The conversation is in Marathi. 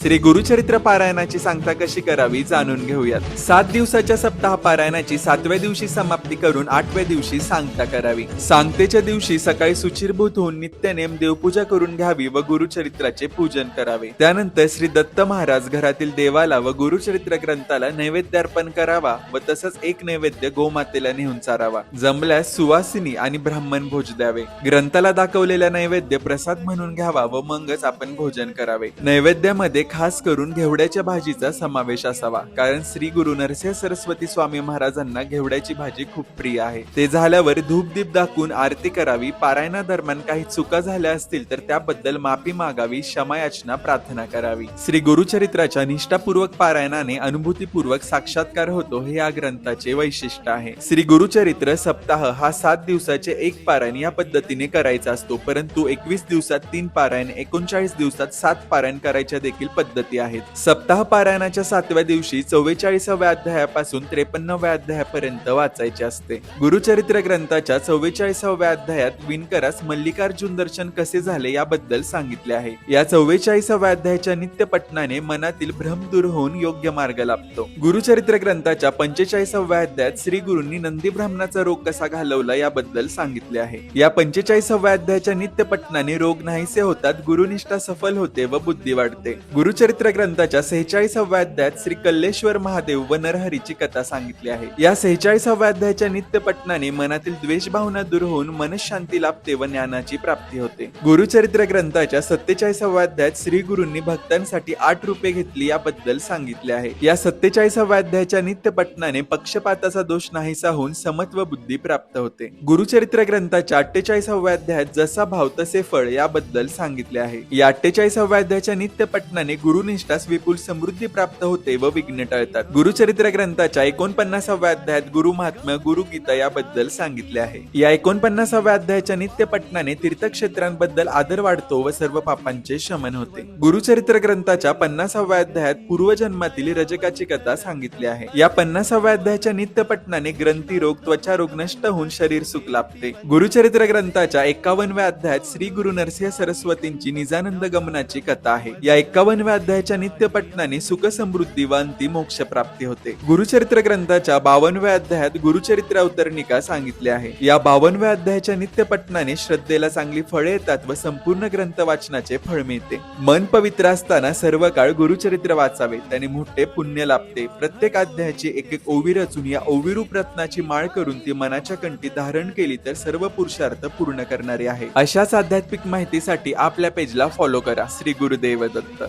श्री गुरुचरित्र पारायणाची सांगता कशी करावी जाणून घेऊयात। 7 दिवसाच्या सप्ताह पारायणाची 7व्या दिवशी समाप्ती करून 8व्या दिवशी सांगता करावी। सांगतेच्या दिवशी सकाळी शुचिर्भूत होऊन नित्यनेम देवपूजा करून घ्यावी व गुरुचरित्राचे पूजन करावे। त्यानंतर श्री दत्त महाराज घरातील देवाला व गुरुचरित्र ग्रंथाला नैवेद्य अर्पण करावा व तसंच एक नैवेद्य गोमातेला नेऊन चारावा। जमल्यास सुवासिनी आणि ब्राह्मण भोज द्यावे। ग्रंथाला दाखवलेला नैवेद्य प्रसाद म्हणून घ्यावा व मगच आपण भोजन करावे। नैवेद्यामध्ये खास करून घेवड्याच्या भाजीचा समावेश असावा, कारण श्री गुरु नरसिंह सरस्वती स्वामी महाराजांना घेवड्याची भाजी खूप प्रिय आहे। ते झाल्यावर धूपदीप दाखवून आरती करावी। पारायणा दरम्यान काही चुका झाल्या असतील तर त्याबद्दल माफी मागावी, क्षमायाचना प्रार्थना करावी। श्री गुरुचरित्राच्या निष्ठापूर्वक पारायणाने अनुभूतीपूर्वक साक्षात्कार होतो, हे या ग्रंथाचे वैशिष्ट्य आहे। श्री गुरुचरित्र सप्ताह हा 7 दिवसाचे एक पारायण या पद्धतीने करायचा असतो, परंतु 21 दिवसात 3 पारायण, 39 दिवसात 7 पारायण करायच्या देखील पद्धती आहेत। सप्ताह पारायणाच्या 7व्या दिवशी 44व्या अध्यायापासून 53व्या अध्यायापर्यंत वाचायचे असते। गुरुचरित्र ग्रंथाच्या 44व्या अध्यायात विणकरास मल्लिकार्जुन दर्शन कसे झाले याबद्दल सांगितले आहे। या 44व्या अध्यायाच्या नित्य पठणाने मनातील भ्रम दूर होऊन योग्य मार्ग लाभतो। गुरुचरित्र ग्रंथाच्या 45व्या अध्यायात श्री गुरूंनी नंदी ब्राह्मणाचा रोग कसा घालवला याबद्दल सांगितले आहे। या 45व्या अध्यायाच्या नित्य पठणाने रोग नाहीसे होतात, गुरुनिष्ठा सफल होते व बुद्धी वाढते। गुरुचरित्र ग्रंथाच्या 46व्या अध्यायात श्री कल्लेश्वर महादेव व नरहरीची कथा सांगितली आहे। या 46व्या अध्यायाच्या नित्य पठणाने मनातील द्वेष भावना दूर होऊन मनशांती लाभते व ज्ञानाची प्राप्ती होते। गुरुचरित्र ग्रंथाच्या 47व्या अध्यायात श्री गुरूंनी भक्तांसाठी 8 रूपे घेतली याबद्दल सांगितले आहे। या 47व्या अध्यायाच्या नित्य पठणाने पक्षपाताचा दोष नाहीसा होऊन समत्व बुद्धी प्राप्त होते। गुरुचरित्र ग्रंथाच्या 48व्या अध्यायात जसा भाव तसे फळ याबद्दल सांगितले आहे। या 48व्या अध्यायाच्या नित्य पठणाने गुरुनिष्ठास विपुल समृद्धी प्राप्त होते व विघ्न टळतात। गुरुचरित्र ग्रंथाच्या 49व्या अध्यायात गुरुमहात्म्य, गुरुगीता याबद्दल सांगितले आहे। या 49व्या अध्यायाच्या नित्य पठणाने तीर्थक्षेत्रांबद्दल आदर वाढतो व सर्व पापांचे शमन होते। गुरुचरित्र ग्रंथाच्या 50व्या अध्यायात पूर्वजन्मातील रजकाची कथा सांगितली आहे। या 50व्या अध्यायाच्या नित्य पठणाने ग्रंथी रोग, त्वचा रोग नष्ट होऊन शरीर सुख लाभते। गुरुचरित्र ग्रंथाच्या 51व्या अध्यायात श्री गुरु नरसिंह सरस्वतींची निजानंद गमनाची कथा आहे। या 51व्या अध्यायाच्या नित्य पठणाने सुख समृद्धी व अंतिम मोक्ष प्राप्ती होते। गुरुचरित्र ग्रंथाच्या 52व्या अध्यायात गुरुचरित्र अवतरणिका सांगितली आहे। या 52व्या अध्यायाच्या नित्य पठणाने श्रद्धेला चांगली फळे येतात व संपूर्ण ग्रंथ वाचनाचे फळ मिळते। मन पवित्र असताना सर्व काळ गुरुचरित्र वाचावे, त्याने मोठे पुण्य लाभते। प्रत्येक अध्यायाची एक ओवी रचून या ओवीरूप रत्नाची माळ करून ती मनाच्या कंठी धारण केली तर सर्व पुरुषार्थ पूर्ण करणारे आहे। अशाच आध्यात्मिक माहितीसाठी आपल्या पेजला फॉलो करा। श्री गुरुदेव दत्त।